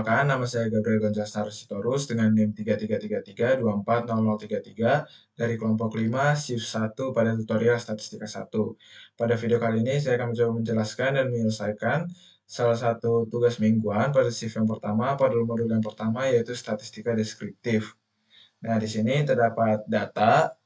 Perkenalkan, nama saya Gabriel Gonzales Narsitorus dengan NIM 3333240033 dari kelompok 5 shift 1 pada tutorial statistika 1. Pada video kali ini saya akan mencoba menjelaskan dan menyelesaikan salah satu tugas mingguan pada shift yang pertama pada modul yang pertama yaitu statistika deskriptif. Nah, di sini terdapat data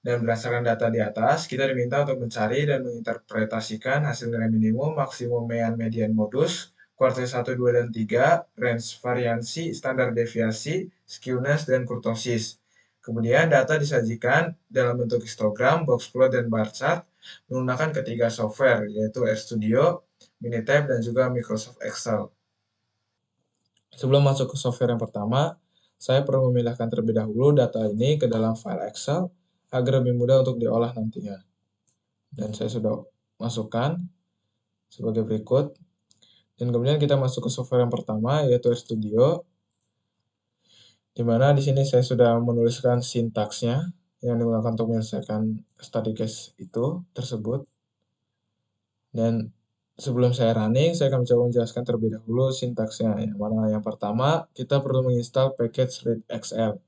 dan berdasarkan data di atas, kita diminta untuk mencari dan menginterpretasikan hasil nilai minimum, maksimum, median, modus, kuartil 1, 2, dan 3, range variansi, standar deviasi, skewness, dan kurtosis. Kemudian data disajikan dalam bentuk histogram, box plot, dan bar chart menggunakan ketiga software, yaitu RStudio, Minitab, dan juga Microsoft Excel. Sebelum masuk ke software yang pertama, saya perlu memindahkan terlebih dahulu data ini ke dalam file Excel agar lebih mudah untuk diolah nantinya. Dan saya sudah masukkan sebagai berikut. Dan kemudian kita masuk ke software yang pertama, yaitu RStudio, di mana di sini saya sudah menuliskan sintaksnya yang digunakan untuk menyelesaikan study case itu tersebut. Dan sebelum saya running, saya akan mencoba menjelaskan terlebih dahulu sintaksnya. Yang mana yang pertama, kita perlu menginstal package readxl.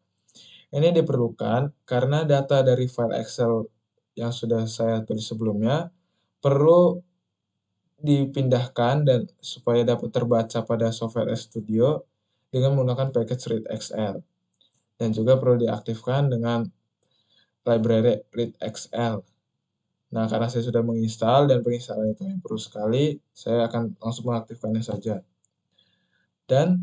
Ini diperlukan karena data dari file Excel yang sudah saya tulis sebelumnya perlu dipindahkan dan supaya dapat terbaca pada software RStudio dengan menggunakan package readxl. Dan juga perlu diaktifkan dengan library readxl. Nah, karena saya sudah menginstal dan penginstalan itu perlu sekali, saya akan langsung mengaktifkannya saja. Dan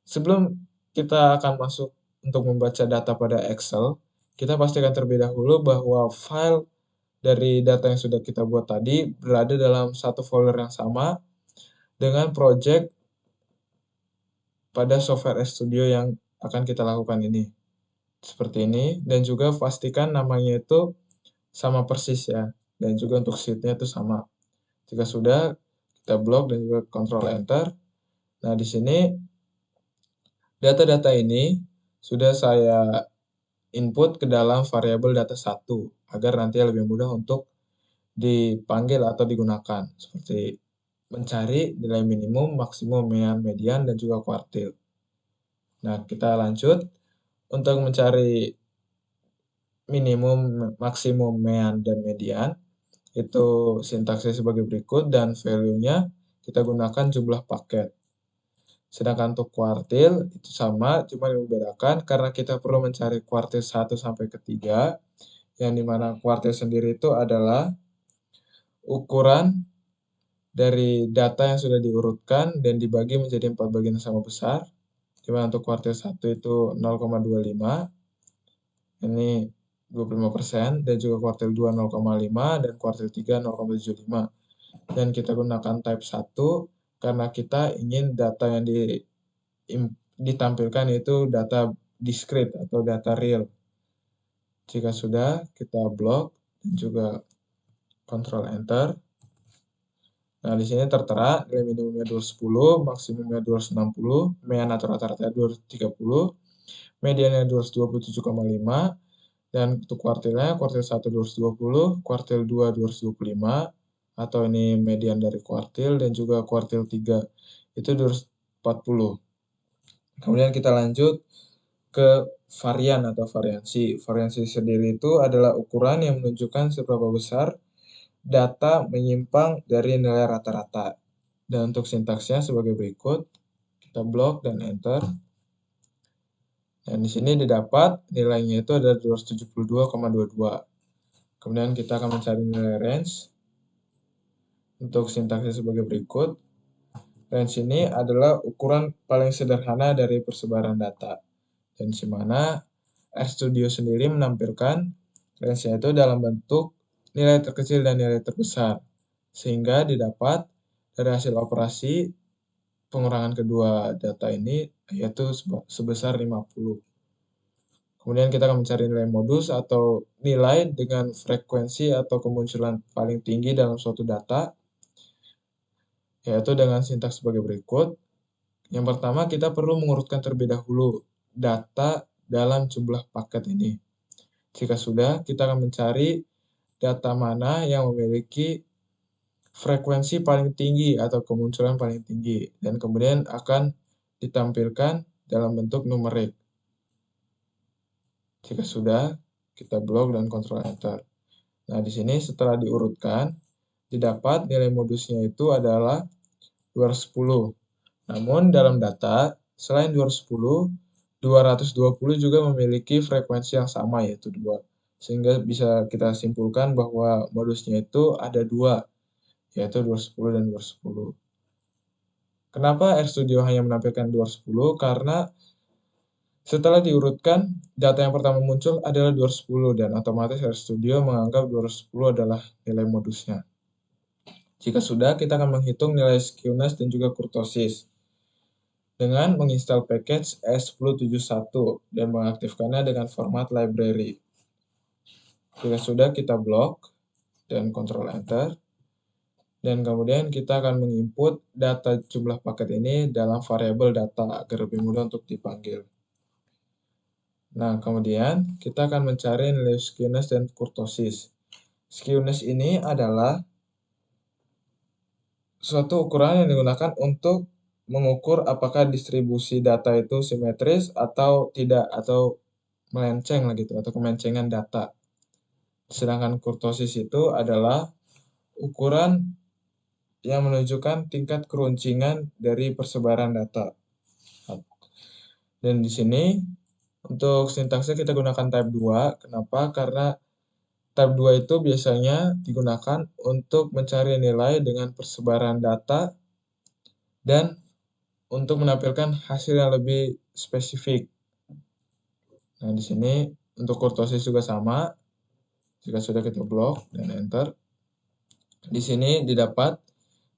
sebelum kita akan masuk untuk membaca data pada Excel, kita pastikan terlebih dahulu bahwa file dari data yang sudah kita buat tadi berada dalam satu folder yang sama dengan project pada software RStudio yang akan kita lakukan ini. Seperti ini, dan juga pastikan namanya itu sama persis ya, dan juga untuk sheet-nya itu sama. Jika sudah, kita blok dan juga Ctrl Enter. Nah, di sini data-data ini sudah saya input ke dalam variabel data1 agar nanti lebih mudah untuk dipanggil atau digunakan, seperti mencari nilai minimum, maksimum, median, dan juga kuartil. Nah, kita lanjut. Untuk mencari minimum, maksimum, dan median, itu sintaksnya sebagai berikut, dan value-nya kita gunakan jumlah paket. Sedangkan untuk kuartil itu sama, cuma yang membedakan karena kita perlu mencari kuartil 1 sampai ke 3, yang dimana kuartil sendiri itu adalah ukuran dari data yang sudah diurutkan dan dibagi menjadi 4 bagian yang sama besar. Dimana untuk kuartil 1 itu 0,25, ini 25%, dan juga kuartil 2 0,5, dan kuartil 3 0,75. Dan kita gunakan type 1 karena kita ingin data yang ditampilkan itu data discrete atau data real. Jika sudah, kita blok dan juga Ctrl Enter. Nah, di sini tertera nilai minimumnya 210, maksimumnya 260, median atau rata-rata 230, mediannya 227,5, dan untuk kuartilnya, kuartil 1 220, kuartil 2 225, atau ini median dari kuartil, dan juga kuartil 3 itu 240. Kemudian kita lanjut ke varian atau variansi. Variansi sendiri itu adalah ukuran yang menunjukkan seberapa besar data menyimpang dari nilai rata-rata. Dan untuk sintaksnya sebagai berikut, kita blok dan enter. Dan di sini didapat nilainya itu ada 272,22. Kemudian kita akan mencari nilai range. Untuk sintaksnya sebagai berikut. Range ini adalah ukuran paling sederhana dari persebaran data. Dan di mana RStudio sendiri menampilkan range-nya itu dalam bentuk nilai terkecil dan nilai terbesar. Sehingga didapat dari hasil operasi pengurangan kedua data ini yaitu sebesar 50. Kemudian kita akan mencari nilai modus atau nilai dengan frekuensi atau kemunculan paling tinggi dalam suatu data, yaitu dengan sintaks sebagai berikut. Yang pertama, kita perlu mengurutkan terlebih dahulu data dalam jumlah paket ini. Jika sudah, kita akan mencari data mana yang memiliki frekuensi paling tinggi atau kemunculan paling tinggi, dan kemudian akan ditampilkan dalam bentuk numerik. Jika sudah, kita blok dan Ctrl Enter. Nah, di sini setelah diurutkan, didapat nilai modusnya itu adalah 210. Namun dalam data, selain 210, 220 juga memiliki frekuensi yang sama, yaitu 2. Sehingga bisa kita simpulkan bahwa modusnya itu ada 2, yaitu 210 dan 210. Kenapa RStudio hanya menampilkan 210? Karena setelah diurutkan, data yang pertama muncul adalah 210 dan otomatis RStudio menganggap 210 adalah nilai modusnya. Jika sudah, kita akan menghitung nilai skewness dan juga kurtosis dengan menginstal package S1071 dan mengaktifkannya dengan format library. Jika sudah, kita blok dan Ctrl Enter. Dan kemudian kita akan menginput data jumlah paket ini dalam variabel data agar lebih mudah untuk dipanggil. Nah, kemudian kita akan mencari nilai skewness dan kurtosis. Skewness ini adalah suatu ukuran yang digunakan untuk mengukur apakah distribusi data itu simetris atau tidak, atau melenceng gitu, atau kemencengan data. Sedangkan kurtosis itu adalah ukuran yang menunjukkan tingkat keruncingan dari persebaran data. Dan di sini untuk sintaksnya kita gunakan type 2. Kenapa? Karena type 2 itu biasanya digunakan untuk mencari nilai dengan persebaran data dan untuk menampilkan hasil yang lebih spesifik. Nah, di sini untuk kurtosis juga sama. Jika sudah, kita blok dan enter. Di sini didapat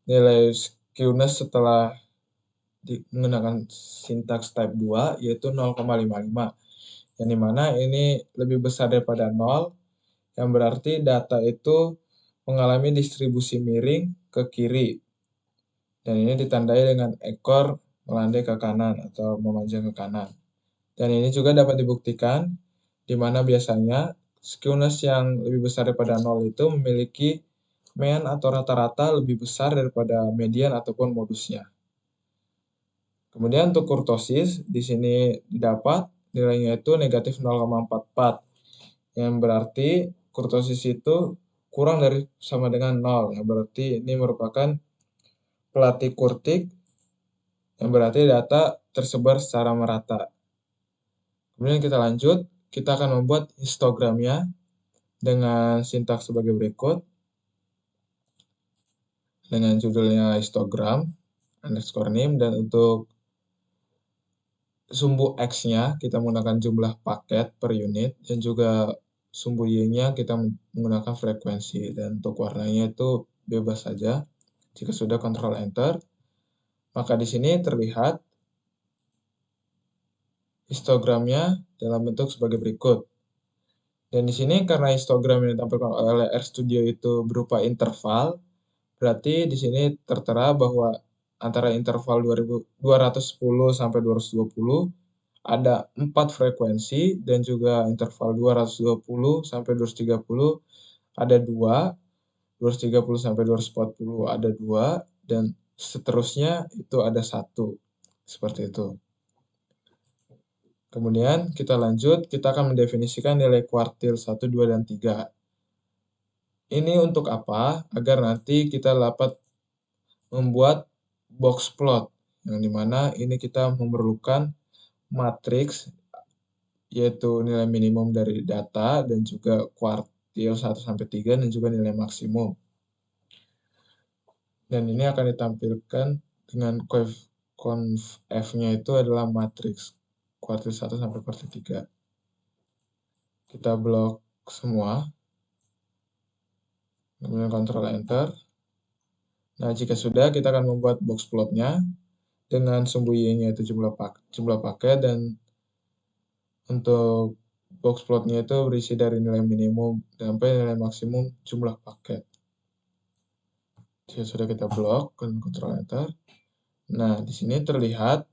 nilai skewness setelah menggunakan sintaks type 2 yaitu 0,55. Yang dimana ini lebih besar daripada 0, yang berarti data itu mengalami distribusi miring ke kiri. Dan ini ditandai dengan ekor melandai ke kanan atau memanjang ke kanan. Dan ini juga dapat dibuktikan di mana biasanya skewness yang lebih besar daripada 0 itu memiliki mean atau rata-rata lebih besar daripada median ataupun modusnya. Kemudian untuk kurtosis, di sini didapat nilainya itu negatif 0,44, yang berarti kurtosis itu kurang dari sama dengan 0, yang berarti ini merupakan pelatih kurtik, yang berarti data tersebar secara merata. Kemudian kita lanjut, kita akan membuat histogramnya dengan sintaks sebagai berikut. Dengan judulnya histogram, underscore name, dan untuk sumbu X-nya kita menggunakan jumlah paket per unit, dan juga sumbu Y-nya kita menggunakan frekuensi, dan untuk warnanya itu bebas saja. Jika sudah, Ctrl Enter, maka di sini terlihat histogramnya dalam bentuk sebagai berikut. Dan di sini karena histogram yang ditampilkan oleh RStudio itu berupa interval, berarti di sini tertera bahwa antara interval 210 sampai 220 ada 4 frekuensi, dan juga interval 220 sampai 230 ada 2, 230 sampai 240 ada 2, dan seterusnya itu ada 1. Seperti itu. Kemudian kita lanjut, kita akan mendefinisikan nilai kuartil 1, 2, dan 3. Ini untuk apa? Agar nanti kita dapat membuat box plot, yang dimana ini kita memerlukan matriks, yaitu nilai minimum dari data, dan juga kuartil 1-3, dan juga nilai maksimum. Dan ini akan ditampilkan dengan conv F-nya itu adalah matriks kuartil 1 sampai kuartil 3. Kita blok semua. Kemudian Ctrl Enter. Nah, jika sudah, kita akan membuat box plotnya dengan sumbu Y-nya itu jumlah paket, dan untuk box plotnya itu berisi dari nilai minimum sampai nilai maksimum jumlah paket. Jika sudah, kita blok, Ctrl Enter. Nah, di sini terlihat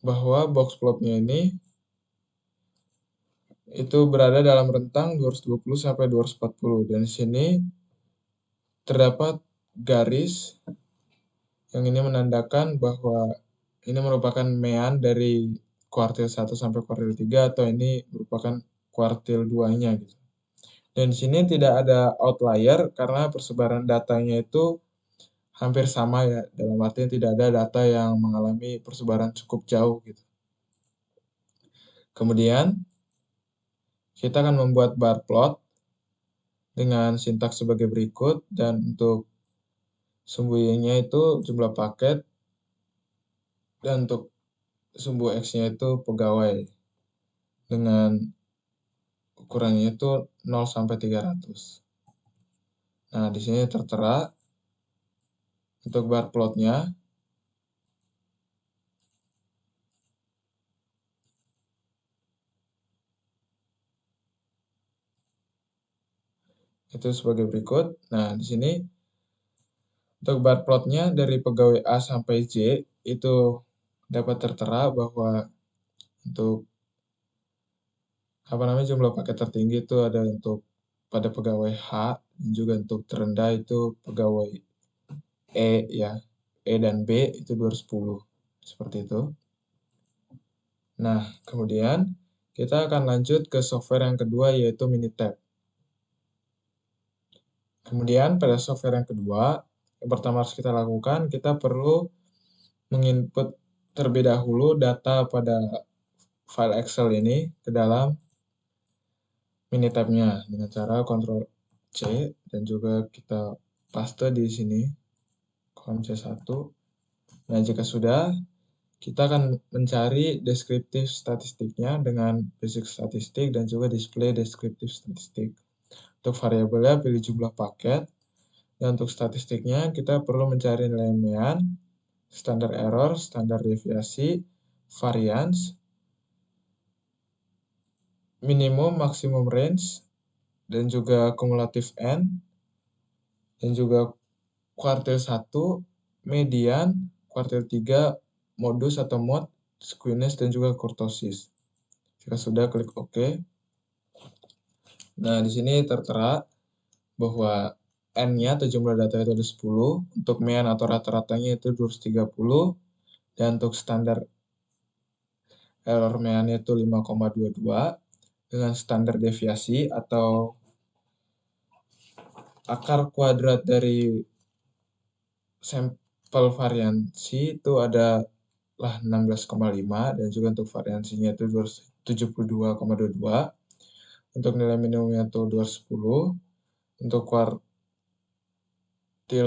bahwa box plotnya ini itu berada dalam rentang 220 sampai 240, dan di sini terdapat garis Yang ini menandakan bahwa ini merupakan mean dari kuartil 1 sampai kuartil 3 atau ini merupakan kuartil 2-nya gitu. Dan di sini tidak ada outlier karena persebaran datanya itu hampir sama ya, dalam artian tidak ada data yang mengalami persebaran cukup jauh gitu. Kemudian kita akan membuat bar plot dengan sintaks sebagai berikut, dan untuk sumbu y-nya itu jumlah paket, dan untuk sumbu x-nya itu pegawai dengan ukurannya itu 0 sampai 300. Nah, di sini tertera untuk bar plotnya. Itu sebagai berikut. Nah, di sini untuk bar plotnya dari pegawai A sampai J itu dapat tertera bahwa untuk jumlah paket tertinggi itu ada untuk pada pegawai H, dan juga untuk terendah itu pegawai E ya. E dan B itu 210. Seperti itu. Nah, kemudian kita akan lanjut ke software yang kedua, yaitu Minitab. Kemudian pada software yang kedua, yang pertama harus kita lakukan, kita perlu menginput terlebih dahulu data pada file Excel ini ke dalam Minitab-nya dengan cara Ctrl C dan juga kita paste di sini, kolom C1. Nah, jika sudah, kita akan mencari deskriptif statistiknya dengan basic statistik dan juga display deskriptif statistik. Untuk variabelnya pilih jumlah paket, dan untuk statistiknya kita perlu mencari nilai mean, standar error, standar deviasi, variance, minimum, maksimum range, dan juga kumulatif N, dan juga kuartil 1, median, kuartil 3, modus atau mode, skewness, dan juga kurtosis. Jika sudah, klik OK. Nah, di sini tertera bahwa N-nya atau jumlah data itu ada 10, untuk mean atau rata-ratanya itu 230, dan untuk standar error mean-nya itu 5,22, dengan standar deviasi atau akar kuadrat dari sampel variansi itu adalah 16,5, dan juga untuk variansinya itu 72,22. Untuk nilai minimumnya itu 210. Untuk kuartil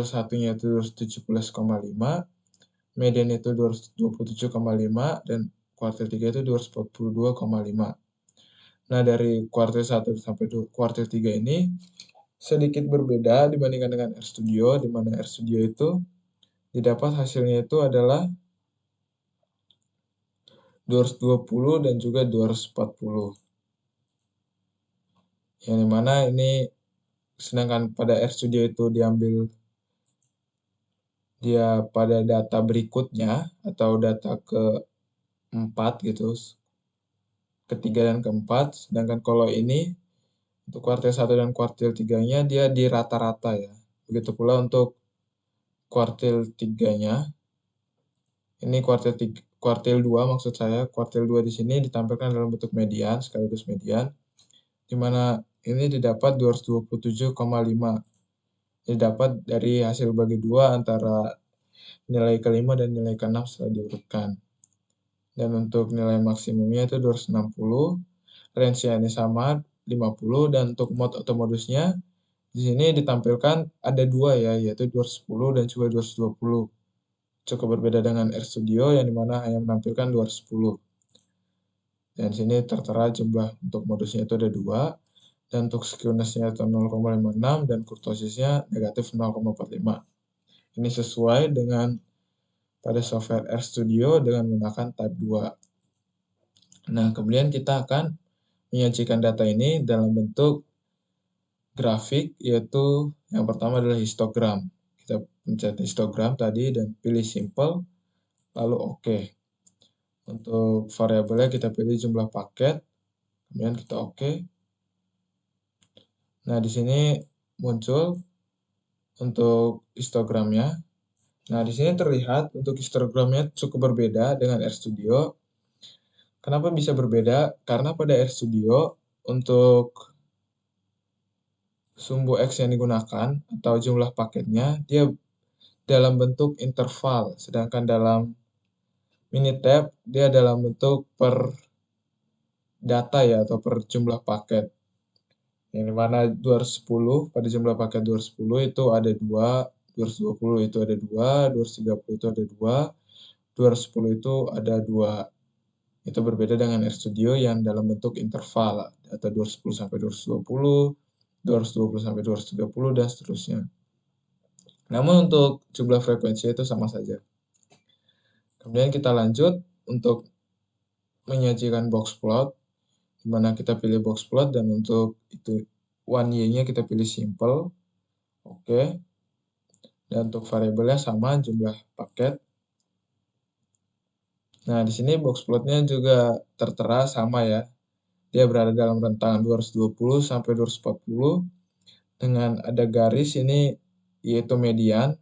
1-nya itu 217,5. Median itu 227,5, dan kuartil 3 itu 242,5. Nah, dari kuartil 1 sampai kuartil 3 ini sedikit berbeda dibandingkan dengan RStudio, di mana RStudio itu didapat hasilnya itu adalah 220 dan juga 240. Yang dimana ini, sedangkan pada RStudio itu diambil dia pada data berikutnya atau data keempat gitu, ketiga dan keempat, sedangkan kalau ini untuk kuartil 1 dan kuartil 3-nya dia di rata-rata ya. Begitu pula untuk kuartil 3-nya. Ini kuartil 2 maksud saya. Kuartil 2 di sini ditampilkan dalam bentuk median sekaligus median, di mana ini didapat 227,5. Didapat dari hasil bagi 2 antara nilai kelima dan nilai keenam setelah diurutkan. Dan untuk nilai maksimumnya itu 260, range-nya ini sama 50, dan untuk mode atau modusnya di sini ditampilkan ada 2 ya, yaitu 210 dan juga 220. Cukup berbeda dengan RStudio yang dimana hanya menampilkan 210. Dan di sini tertera jumlah untuk modusnya itu ada 2, dan untuk skewness-nya itu 0,56 dan kurtosisnya negatif 0,45. Ini sesuai dengan pada software RStudio dengan menggunakan type 2. Nah, kemudian kita akan menyajikan data ini dalam bentuk grafik, yaitu yang pertama adalah histogram. Kita pencet histogram tadi dan pilih simple, lalu OK. Untuk variabelnya kita pilih jumlah paket, kemudian kita OK. Nah, di sini muncul untuk histogramnya. Nah, di sini terlihat untuk histogramnya cukup berbeda dengan RStudio. Kenapa bisa berbeda? Karena pada RStudio untuk sumbu X yang digunakan atau jumlah paketnya dia dalam bentuk interval, sedangkan dalam Minitab dia dalam bentuk per data ya atau per jumlah paket. Yang dimana 210 pada jumlah paket 210 itu ada 2, 220 itu ada 2, 230 itu ada 2, 210 itu ada 2. Itu berbeda dengan RStudio yang dalam bentuk interval atau 210 sampai 220, 220 sampai 230 dan seterusnya. Namun untuk jumlah frekuensi itu sama saja. Kemudian kita lanjut untuk menyajikan box plot, di mana kita pilih box plot dan untuk itu 1Y-nya kita pilih simple. Oke. Dan untuk variabelnya sama jumlah paket. Nah, di sini box plotnya juga tertera sama ya. Dia berada dalam rentang 220 sampai 240 dengan ada garis ini yaitu median.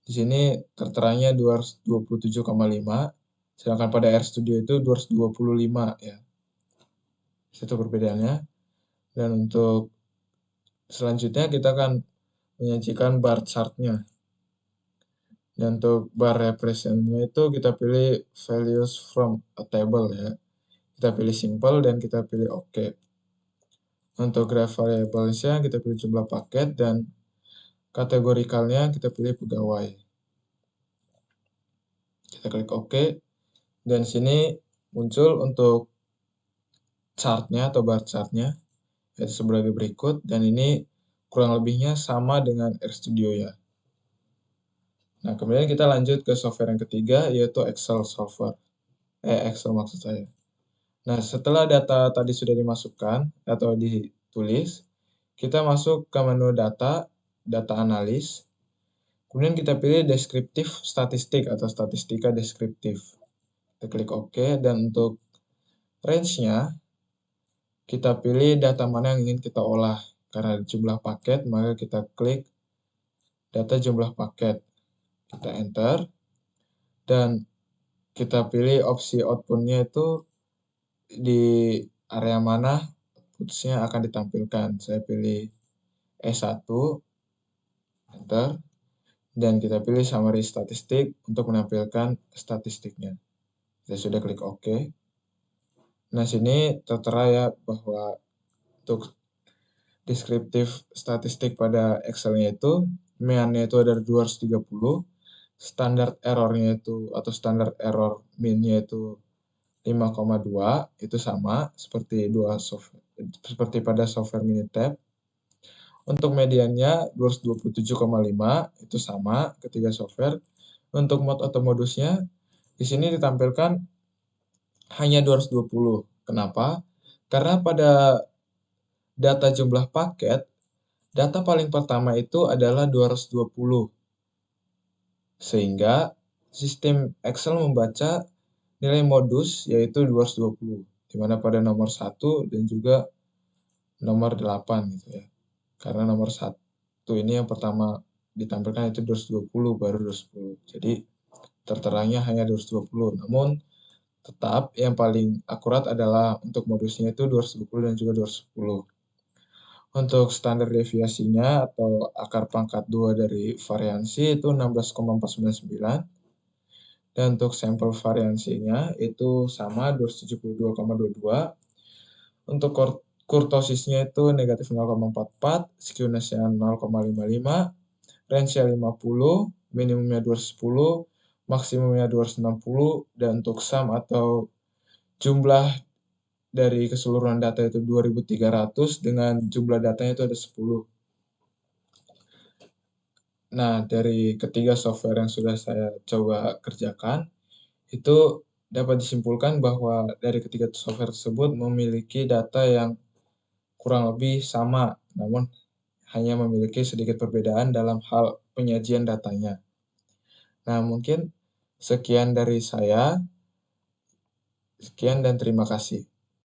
Di sini terteranya 227,5, sedangkan pada RStudio itu 225 ya. Itu perbedaannya. Dan untuk selanjutnya kita akan menyajikan bar chart-nya. Dan untuk bar represent-nya itu kita pilih values from a table ya. Kita pilih simple dan kita pilih OK. Untuk graph variables-nya kita pilih jumlah paket dan kategorikalnya kita pilih pegawai. Kita klik OK. Dan sini muncul untuk chart-nya atau bar chart-nya yaitu sebagai berikut, dan ini kurang lebihnya sama dengan RStudio ya. Nah, kemudian kita lanjut ke software yang ketiga yaitu Excel Solver. Excel maksud saya. Nah, setelah data tadi sudah dimasukkan atau ditulis, kita masuk ke menu data, data analis. Kemudian kita pilih deskriptif statistik atau statistika deskriptif. Kita klik OK, dan untuk range-nya kita pilih data mana yang ingin kita olah. Karena jumlah paket, maka kita klik data jumlah paket. Kita enter, dan kita pilih opsi output-nya itu di area mana output-nya akan ditampilkan. Saya pilih E1, enter, dan kita pilih summary statistik untuk menampilkan statistiknya. Saya sudah klik OK. Nah, sini tertera ya bahwa untuk deskriptif statistik pada Excel-nya itu, mean-nya itu ada 230, standar error-nya itu atau standar error mean-nya itu 5,2, itu sama seperti pada software Minitab. Untuk mediannya 227,5, itu sama ketiga software. Untuk mode atau modusnya di sini ditampilkan hanya 220. Kenapa? Karena pada data jumlah paket, data paling pertama itu adalah 220. Sehingga sistem Excel membaca nilai modus yaitu 220, di mana pada nomor 1 dan juga nomor 8 gitu ya. Karena nomor 1 ini yang pertama ditampilkan itu 220 baru 210. Jadi terteranya hanya 220. Namun tetap yang paling akurat adalah untuk modusnya itu 220 dan juga 210. Untuk standar deviasinya atau akar pangkat 2 dari variansi itu 16,499. Dan untuk sampel variansinya itu sama 272,22. Untuk kurtosisnya itu negatif 0,44, skewness-nya 0,55, range-nya 50, minimumnya 210, maksimumnya 260, dan untuk sum atau jumlah dari keseluruhan data itu 2300 dengan jumlah datanya itu ada 10. Nah, dari ketiga software yang sudah saya coba kerjakan, itu dapat disimpulkan bahwa dari ketiga software tersebut memiliki data yang kurang lebih sama, namun hanya memiliki sedikit perbedaan dalam hal penyajian datanya. Nah, mungkin sekian dari saya. Sekian dan terima kasih.